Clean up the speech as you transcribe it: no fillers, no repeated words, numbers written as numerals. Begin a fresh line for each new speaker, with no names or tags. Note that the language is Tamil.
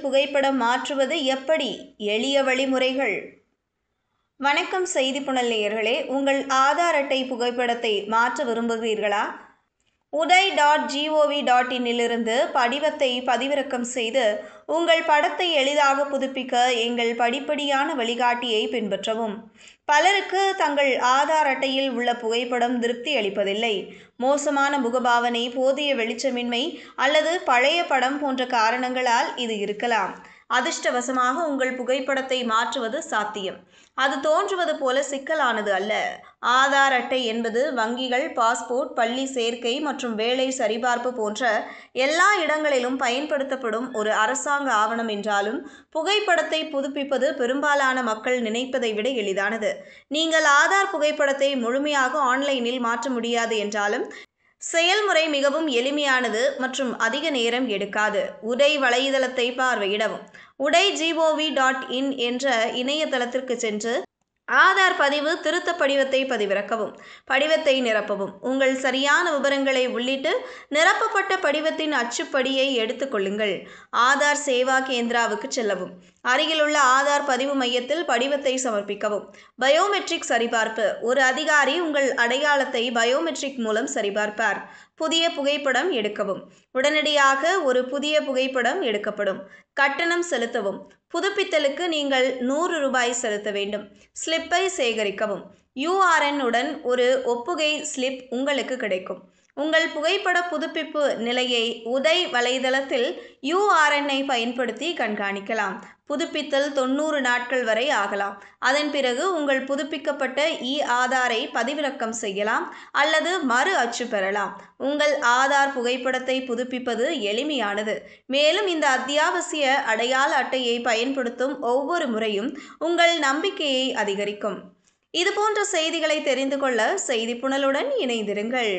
புகைப்படம் மாற்றுவது எப்படி? எளிய வழிமுறைகள். வணக்கம் செய்தி புனல் நேயர்களே, உங்கள் ஆதார் அட்டை புகைப்படத்தை மாற்ற விரும்புகிறீர்களா? uday.gov.in இலிருந்து படிவத்தை பதிவிறக்கம் செய்து உங்கள் படத்தை எளிதாக புதுப்பிக்க எங்கள் படிப்படியான வழிகாட்டியை பின்பற்றவும். பலருக்கு தங்கள் ஆதார் அட்டையில் உள்ள புகைப்படம் திருப்தி அளிப்பதில்லை. மோசமான முகபாவனை, போதிய வெளிச்சமின்மை அல்லது பழைய படம் போன்ற காரணங்களால் இது இருக்கலாம். அதிர்ஷ்டவசமாக உங்கள் புகைப்படத்தை மாற்றுவது சாத்தியம். அது தோன்றுவது போல சிக்கலானது அல்ல. ஆதார் அட்டை என்பது வங்கிகள், பாஸ்போர்ட், பள்ளி சேர்க்கை மற்றும் வேலை சரிபார்ப்பு போன்ற எல்லா இடங்களிலும் பயன்படுத்தப்படும் ஒரு அரசாங்க ஆவணம் என்றாலும், புகைப்படத்தை புதுப்பிப்பது பெரும்பாலான மக்கள் நினைப்பதை விட எளிதானது. நீங்கள் ஆதார் புகைப்படத்தை முழுமையாக ஆன்லைனில் மாற்ற முடியாது என்றாலும், செயல்முறை மிகவும் எளிமையானது மற்றும் அதிக நேரம் எடுக்காது. உடை வலைதளத்தை பார்வையிடவும். uday.gov.in என்ற இணையதளத்திற்கு சென்று ஆதார் பதிவு திருத்த படிவத்தை பதிவிறக்கவும். படிவத்தை நிரப்பவும். உங்கள் சரியான விவரங்களை உள்ளிட்டு நிரப்பப்பட்ட படிவத்தின் அச்சுப்படியை எடுத்துக்கொள்ளுங்கள். ஆதார் சேவா கேந்திராவுக்கு செல்லவும். அருகிலுள்ள ஆதார் பதிவு மையத்தில் படிவத்தை சமர்ப்பிக்கவும். பயோமெட்ரிக் சரிபார்ப்பு. ஒரு அதிகாரி உங்கள் அடையாளத்தை பயோமெட்ரிக் மூலம் சரிபார்ப்பார். புதிய புகைப்படம் எடுக்கவும். உடனடியாக ஒரு புதிய புகைப்படம் எடுக்கப்படும். கட்டணம் செலுத்தவும். புதுப்பித்தலுக்கு நீங்கள் ₹100 செலுத்த வேண்டும். ஸ்லிப்பை சேகரிக்கவும். URN உடன் ஒரு ஒப்புகை ஸ்லிப் உங்களுக்கு கிடைக்கும். உங்கள் புகைப்பட புதுப்பிப்பு நிலையை உதை வலைதளத்தில் URN-ஐ பயன்படுத்தி கண்காணிக்கலாம். புதுப்பித்தல் 90 நாட்கள் வரை ஆகலாம். அதன் பிறகு உங்கள் புதுப்பிக்கப்பட்ட ஆதாரை பதிவிறக்கம் செய்யலாம் அல்லது மறு அச்சு பெறலாம். உங்கள் ஆதார் புகைப்படத்தை புதுப்பிப்பது எளிமையானது. மேலும் இந்த அத்தியாவசிய அடையாள அட்டையை பயன்படுத்தும் ஒவ்வொரு முறையும் உங்கள் நம்பிக்கையை அதிகரிக்கும். இதுபோன்ற செய்திகளை தெரிந்து கொள்ள செய்தி புனலுடன் இணைந்திருங்கள்.